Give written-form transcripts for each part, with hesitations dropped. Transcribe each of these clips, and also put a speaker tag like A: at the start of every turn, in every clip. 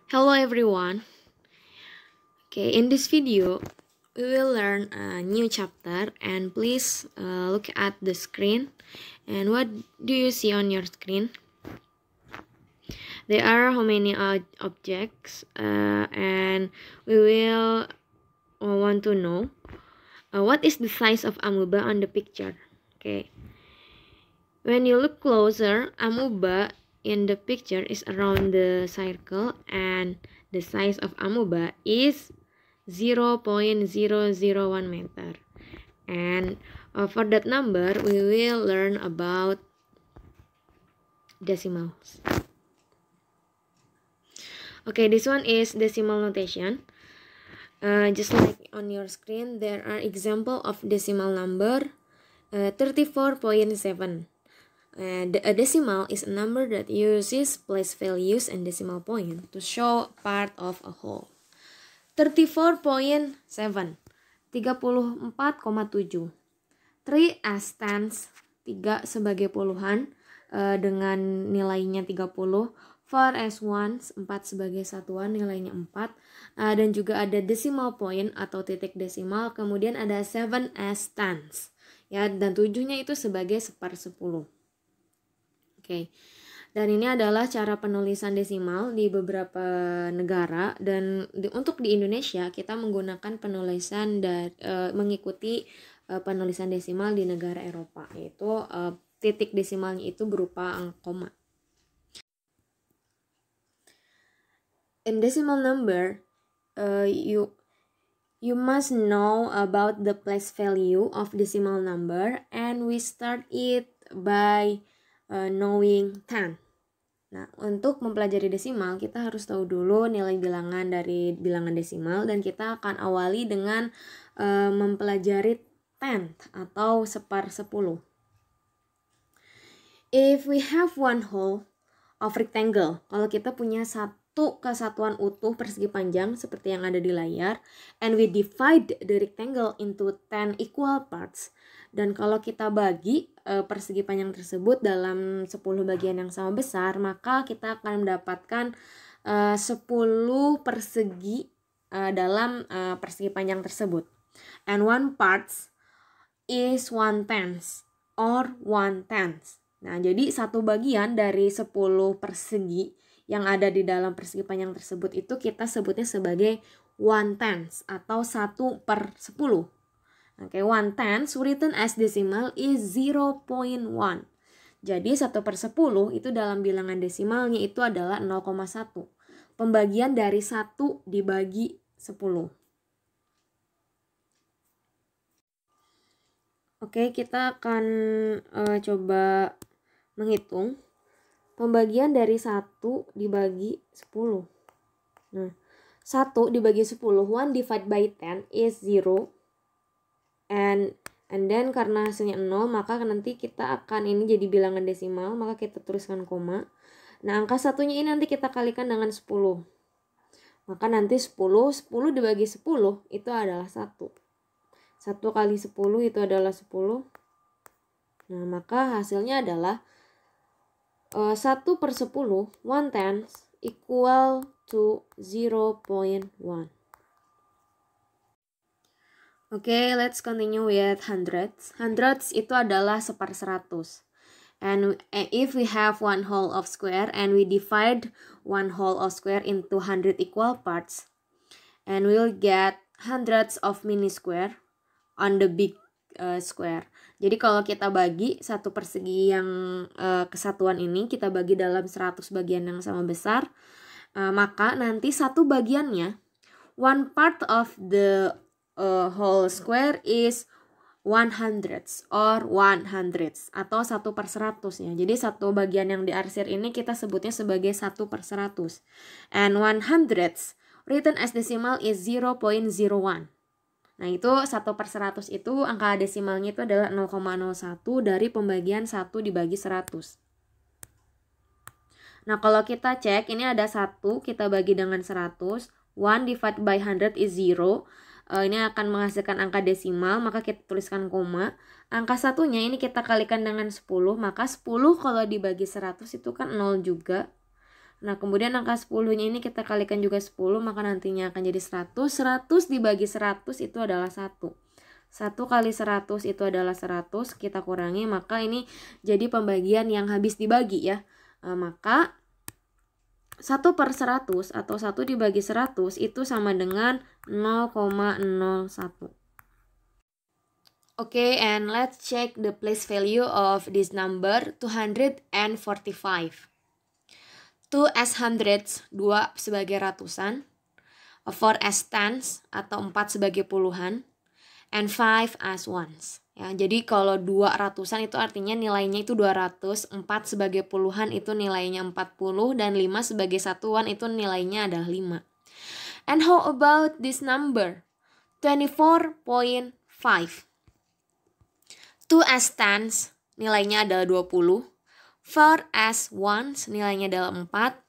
A: Hello everyone. Okay, in this video we will learn a new chapter, and please look at the screen. And what do you see on your screen? There are how many objects, and we will want to know what is the size of amoeba on the picture. Okay, when you look closer, amoeba in the picture is around the circle, and the size of amoeba is 0.001 meter. And for that number, we will learn about decimals. Okay, this one is decimal notation. Just like on your screen, there are example of decimal number 34.7. A decimal is a number that uses place values and decimal point to show part of a whole. 34.7, 34,7. 3 as tens, 3 sebagai puluhan dengan nilainya 30. 4 as ones, 4 sebagai satuan nilainya 4. Dan juga ada decimal point atau titik desimal. Kemudian ada 7 as tens, ya, dan 7-nya itu sebagai 1/10. Oke. Dan ini adalah cara penulisan desimal di beberapa negara, dan untuk di Indonesia kita menggunakan penulisan mengikuti penulisan desimal di negara Eropa, yaitu titik desimalnya itu berupa angka koma. In decimal number, you must know about the place value of decimal number, and we start it by knowing 10. Nah, untuk mempelajari desimal, kita harus tahu dulu nilai bilangan dari bilangan desimal, dan kita akan awali dengan mempelajari tenth atau 1/10. If we have one whole of rectangle, kalau kita punya satu kesatuan utuh persegi panjang seperti yang ada di layar, and we divide the rectangle into 10 equal parts, dan kalau kita bagi persegi panjang tersebut dalam 10 bagian yang sama besar, maka kita akan mendapatkan 10 persegi dalam persegi panjang tersebut. And one parts is 1/10 or 1/10. Nah, jadi satu bagian dari 10 persegi yang ada di dalam persegi panjang tersebut itu kita sebutnya sebagai 1/10 atau 1/10. Oke, 1/10 written as decimal is 0.1. Jadi 1/10 itu dalam bilangan desimalnya itu adalah 0,1. Pembagian dari 1 dibagi 10. Oke, kita akan coba menghitung pembagian dari 1 dibagi 10. Nah, 1 dibagi 10, 1 divided by 10 is 0. And then karena hasilnya 0, maka nanti kita akan ini jadi bilangan desimal, maka kita tuliskan koma. Nah, angka satunya ini nanti kita kalikan dengan 10. Maka nanti 10 dibagi 10 itu adalah 1. 1 kali 10 itu adalah 10. Nah, maka hasilnya adalah 1/10, 1/10 equal to 0.1. Oke, let's continue with hundreds. Hundreds itu adalah 1/100. And if we have one whole of square and we divide one whole of square into 100 equal parts, and we'll get hundreds of mini square on the big square. Jadi kalau kita bagi satu persegi yang kesatuan ini, kita bagi dalam 100 bagian yang sama besar, maka nanti satu bagiannya, one part of the whole square is 100 or 100 atau 1/100 ya. Jadi satu bagian yang diarsir ini kita sebutnya sebagai 1/100. And 100 written as decimal is 0.01. Nah, itu 1/100 itu angka desimalnya itu adalah 0,01 dari pembagian 1 dibagi 100. Nah, kalau kita cek, ini ada 1, kita bagi dengan 100. 1 divided by 100 is 0. Ini akan menghasilkan angka desimal, maka kita tuliskan koma. Angka satunya ini kita kalikan dengan 10, maka 10 kalau dibagi 100 itu kan 0 juga. Nah, kemudian angka 10-nya ini kita kalikan juga 10, maka nantinya akan jadi 100. 100 dibagi 100 itu adalah 1. 1 kali 100 itu adalah 100, kita kurangi, maka ini jadi pembagian yang habis dibagi ya. Maka 1/100 atau 1 dibagi 100 itu sama dengan 0,01. Okay, and let's check the place value of this number 245. 2 as hundreds, 2 sebagai ratusan, 4 as tens atau 4 sebagai puluhan, and 5 as ones. Ya, jadi kalau 2 ratusan itu artinya nilainya itu 200, 4 sebagai puluhan itu nilainya 40, dan 5 sebagai satuan itu nilainya adalah 5. And how about this number? 24.5. 2 as tens nilainya adalah 20. 4 as ones nilainya adalah 4.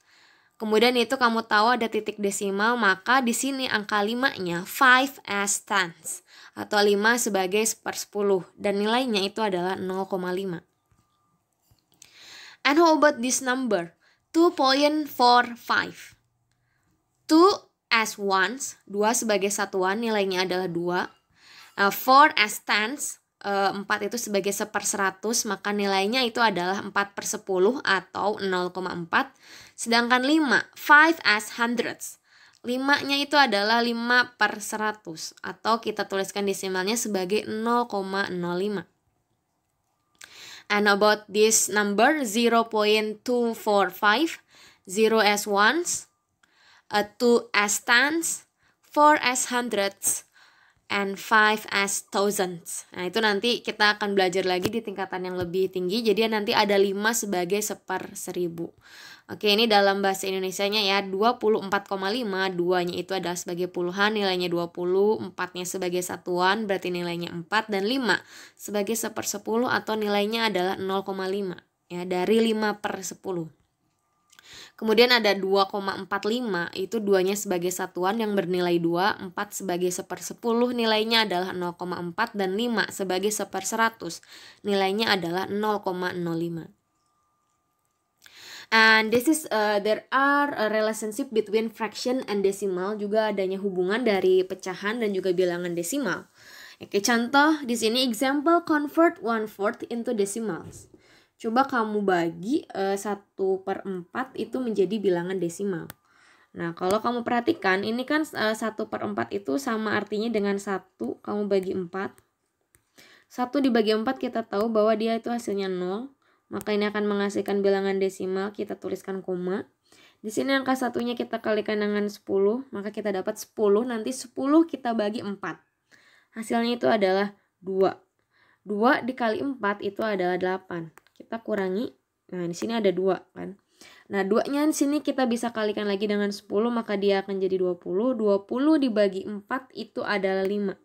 A: Kemudian itu kamu tahu ada titik desimal, maka di sini angka 5-nya 5 as tens atau 5 sebagai 1/10 dan nilainya itu adalah 0,5. And how about this number? 2.45. 2 as ones, 2 sebagai satuan nilainya adalah 2. 4 as tens, 4 itu sebagai 1/100, maka nilainya itu adalah 4/10 atau 0,4. Sedangkan 5 as hundreds, 5-nya itu adalah 5/100 atau kita tuliskan desimalnya sebagai 0,05. And about this number 0.245, 0 as ones, 2 as tens, 4 as hundreds, and 5 as thousands. Nah, itu nanti kita akan belajar lagi di tingkatan yang lebih tinggi. Jadi nanti ada 5 sebagai 1/1000. Oke, ini dalam bahasa Indonesianya ya, 24,5, 2-nya itu adalah sebagai puluhan, nilainya 20, 4-nya sebagai satuan, berarti nilainya 4, dan 5 sebagai 1/10 atau nilainya adalah 0,5. Ya, dari 5/10. Kemudian ada 2,45, itu 2-nya sebagai satuan yang bernilai 2, 4 sebagai 1/10 nilainya adalah 0,4, dan 5 sebagai 1/100 nilainya adalah 0,05. And this is there are a relationship between fraction and decimal, juga adanya hubungan dari pecahan dan juga bilangan desimal. Oke, contoh di sini example convert 1/4 into decimals. Coba kamu bagi 1/4 itu menjadi bilangan desimal. Nah, kalau kamu perhatikan ini kan 1/4 itu sama artinya dengan 1, kamu bagi 4. 1 dibagi 4 kita tahu bahwa dia itu hasilnya 0. Maka ini akan menghasilkan bilangan desimal, kita tuliskan koma. Di sini angka satunya kita kalikan dengan 10, maka kita dapat 10. Nanti 10 kita bagi 4. Hasilnya itu adalah 2. 2 dikali 4 itu adalah 8. Kita kurangi. Nah, di sini ada 2 kan. Nah, 2-nya di sini kita bisa kalikan lagi dengan 10, maka dia akan jadi 20. 20 dibagi 4 itu adalah 5.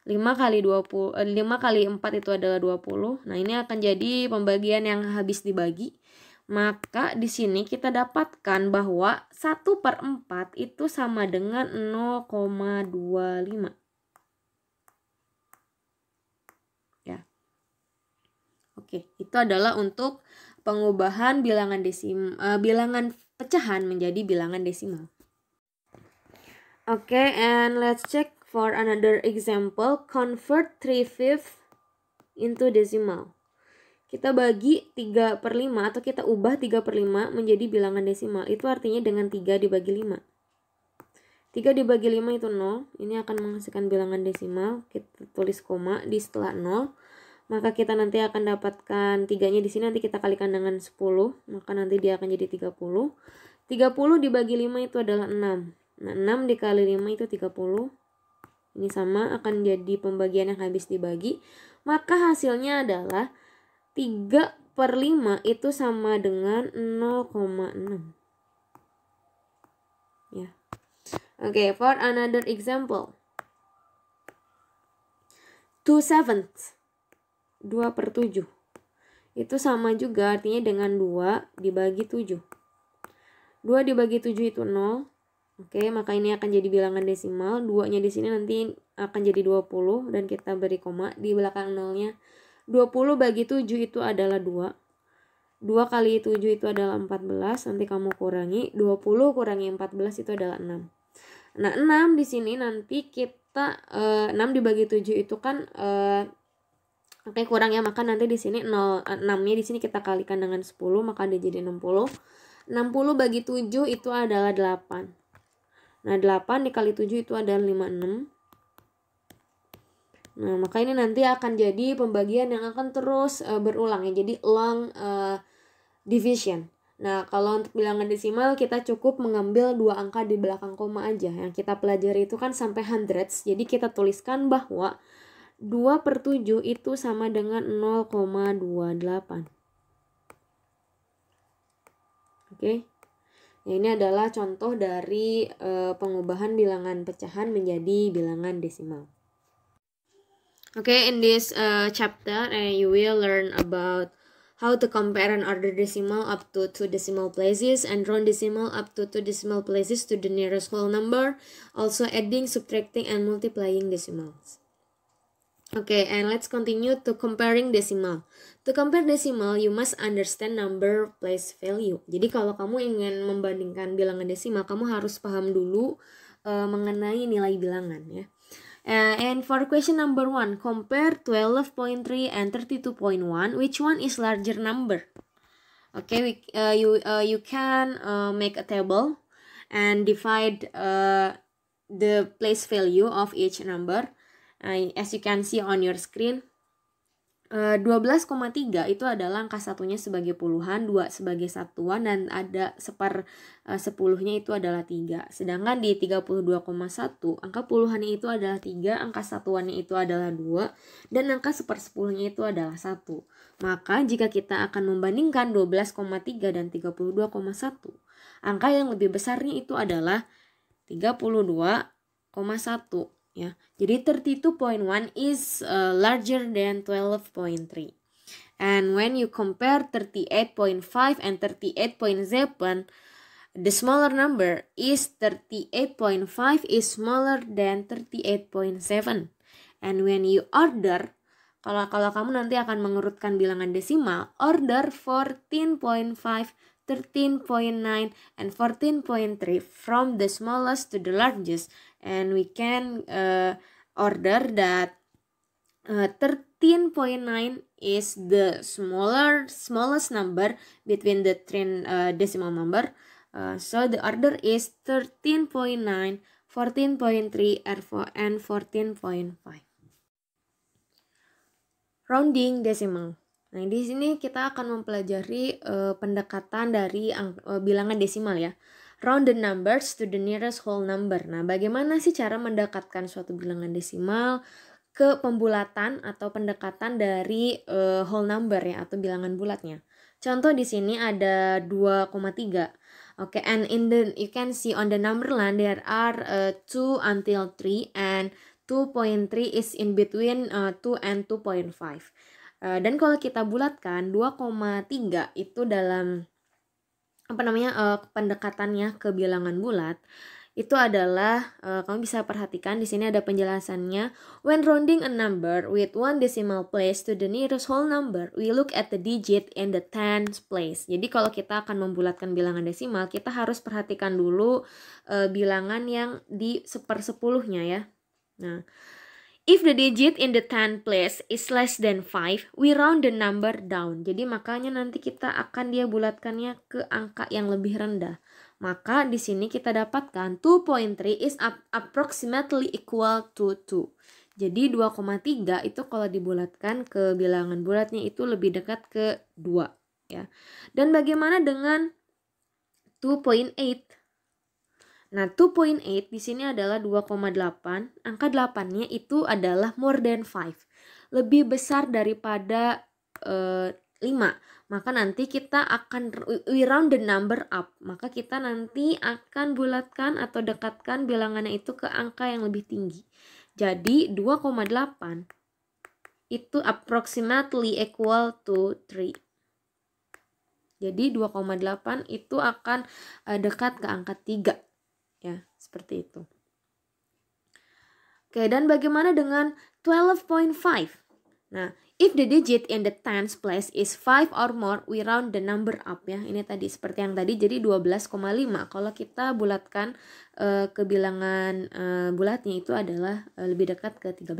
A: 5 kali 4 itu adalah 20. Nah, ini akan jadi pembagian yang habis dibagi. Maka di sini kita dapatkan bahwa 1/4 itu sama dengan 0,25. Ya. Oke, itu adalah untuk pengubahan bilangan bilangan pecahan menjadi bilangan desimal. Oke, and let's check for another example, convert 3/5 into decimal. Kita bagi 3/5 atau kita ubah 3/5 menjadi bilangan desimal. Itu artinya dengan 3 dibagi 5. 3 dibagi 5 itu 0. Ini akan menghasilkan bilangan desimal. Kita tulis koma di setelah 0. Maka kita nanti akan dapatkan 3-nya di sini, nanti kita kalikan dengan 10. Maka nanti dia akan jadi 30. 30 dibagi 5 itu adalah 6. Nah, 6 dikali 5 itu 30. Ini sama akan jadi pembagian yang habis dibagi. Maka hasilnya adalah 3/5 itu sama dengan 0,6. Ya. Oke, for another example. 2/7. 2/7. Itu sama juga artinya dengan 2 dibagi 7. 2 dibagi 7 itu 0. Oke, maka ini akan jadi bilangan desimal. 2-nya di sini nanti akan jadi 20 dan kita beri koma di belakang 0-nya. 20 bagi 7 itu adalah 2. 2 kali 7 itu adalah 14, nanti kamu kurangi 20 kurangi 14 itu adalah 6. Nah, 6 di sini nanti kita 6 dibagi 7 itu kan oke, kurang ya, maka nanti di sini 6-nya di sini kita kalikan dengan 10, maka dia jadi 60. 60 bagi 7 itu adalah 8. Nah, 8 dikali 7 itu adalah 56. Nah, maka ini nanti akan jadi pembagian yang akan terus berulang ya. Jadi long division. Nah, kalau untuk bilangan desimal kita cukup mengambil 2 angka di belakang koma aja. Yang kita pelajari itu kan sampai hundreds. Jadi kita tuliskan bahwa 2/7 itu sama dengan 0,28. Oke. Nah, ini adalah contoh dari pengubahan bilangan pecahan menjadi bilangan desimal. Okay, in this chapter, you will learn about how to compare an order decimal up to 2 decimal places and round decimal up to 2 decimal places to the nearest whole number, also adding, subtracting, and multiplying decimals. Okay, and let's continue to comparing decimal. To compare decimal, you must understand number place value. Jadi kalau kamu ingin membandingkan bilangan desimal, kamu harus paham dulu mengenai nilai bilangan ya. And for question number 1, compare 12.3 and 32.1. Which one is larger number? Okay, you can make a table and divide the place value of each number. As you can see on your screen, 12,3 itu adalah angka satunya sebagai puluhan, 2 sebagai satuan, dan ada 10-nya itu adalah 3. Sedangkan di 32,1 angka puluhannya itu adalah 3, angka satuannya itu adalah 2, dan angka 1/10-nya itu adalah 1. Maka jika kita akan membandingkan 12,3 dan 32,1, angka yang lebih besarnya itu adalah 32,1. Ya, jadi 32.1 is larger than 12.3. And when you compare 38.5 and 38.7, the smaller number is 38.5 is smaller than 38.7. And when you order, kalau kamu nanti akan mengurutkan bilangan desimal, order 14.5, 13.9, and 14.3 from the smallest to the largest, and we can order that 13.9 is the smallest number between the three decimal number. So the order is 13.9, 14.3, and 14.5. Rounding decimal. Nah, di sini kita akan mempelajari pendekatan dari bilangan desimal ya. Round the numbers to the nearest whole number. Nah, bagaimana sih cara mendekatkan suatu bilangan desimal ke pembulatan atau pendekatan dari whole number ya, atau bilangan bulatnya. Contoh di sini ada 2,3. Okay, and you can see on the number line there are 2 until 3, and 2.3 is in between 2 and 2.5. Dan kalau kita bulatkan 2,3 itu dalam pendekatannya ke bilangan bulat itu adalah kamu bisa perhatikan di sini ada penjelasannya. When rounding a number with 1 decimal place to the nearest whole number, we look at the digit in the tens place. Jadi kalau kita akan membulatkan bilangan desimal, kita harus perhatikan dulu bilangan yang di 1/10-nya ya. Nah, if the digit in the 10 place is less than 5, we round the number down. Jadi makanya nanti kita akan dia bulatkannya ke angka yang lebih rendah. Maka di sini kita dapatkan 2.3 is approximately equal to 2. Jadi 2,3 itu kalau dibulatkan ke bilangan bulatnya itu lebih dekat ke 2 ya. Dan bagaimana dengan 2.8? Nah, 2.8 di sini adalah 2,8. Angka 8-nya itu adalah more than 5. Lebih besar daripada 5. Maka nanti kita akan we round the number up. Maka kita nanti akan bulatkan atau dekatkan bilangannya itu ke angka yang lebih tinggi. Jadi 2,8 itu approximately equal to 3. Jadi 2,8 itu akan dekat ke angka 3. Ya, seperti itu. Oke, dan bagaimana dengan 12.5? Nah, If the digit in the tens place is 5 or more, we round the number up ya. Ini tadi seperti yang tadi, jadi 12,5. Kalau kita bulatkan ke bilangan bulatnya itu adalah lebih dekat ke 13.